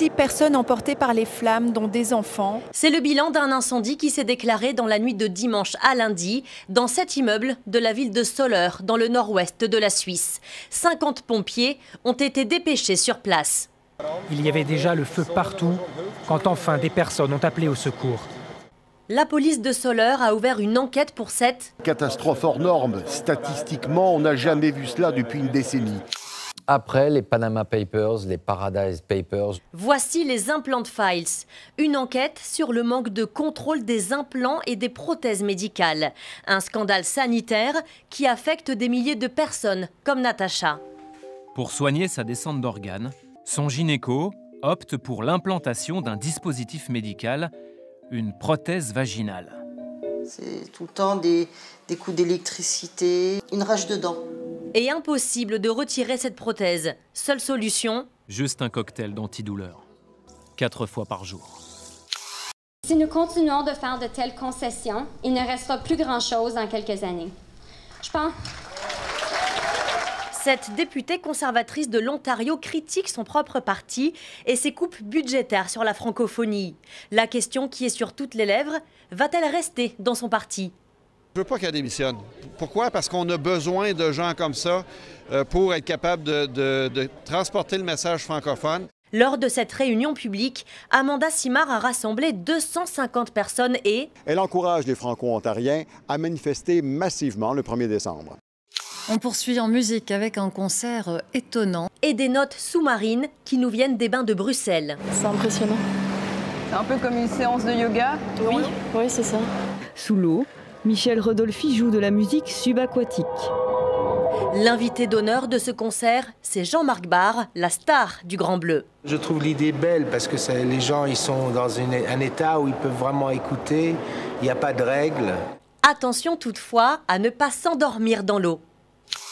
6 personnes emportées par les flammes, dont des enfants. C'est le bilan d'un incendie qui s'est déclaré dans la nuit de dimanche à lundi, dans cet immeuble de la ville de Soleure, dans le nord-ouest de la Suisse. 50 pompiers ont été dépêchés sur place. Il y avait déjà le feu partout, quand enfin des personnes ont appelé au secours. La police de Soleure a ouvert une enquête pour cette catastrophe hors norme. Statistiquement, on n'a jamais vu cela depuis une décennie. Après les Panama Papers, les Paradise Papers. Voici les Implant Files, une enquête sur le manque de contrôle des implants et des prothèses médicales. Un scandale sanitaire qui affecte des milliers de personnes, comme Natacha. Pour soigner sa descente d'organes, son gynéco opte pour l'implantation d'un dispositif médical, une prothèse vaginale. C'est tout le temps des coups d'électricité, une rage de dents. Et impossible de retirer cette prothèse. Seule solution, juste un cocktail d'antidouleur, 4 fois par jour. Si nous continuons de faire de telles concessions, il ne restera plus grand-chose dans quelques années. Je pense... Cette députée conservatrice de l'Ontario critique son propre parti et ses coupes budgétaires sur la francophonie. La question qui est sur toutes les lèvres, va-t-elle rester dans son parti ? Je ne veux pas qu'elle démissionne. Pourquoi? Parce qu'on a besoin de gens comme ça pour être capable de transporter le message francophone. Lors de cette réunion publique, Amanda Simard a rassemblé 250 personnes et... Elle encourage les Franco-Ontariens à manifester massivement le 1er décembre. On poursuit en musique avec un concert étonnant. Et des notes sous-marines qui nous viennent des bains de Bruxelles. C'est impressionnant. C'est un peu comme une séance de yoga. Oui, c'est ça. Sous l'eau, Michel Rodolphi joue de la musique subaquatique. L'invité d'honneur de ce concert, c'est Jean-Marc Barr, la star du Grand Bleu. Je trouve l'idée belle parce que les gens ils sont dans un état où ils peuvent vraiment écouter, il n'y a pas de règles. Attention toutefois à ne pas s'endormir dans l'eau.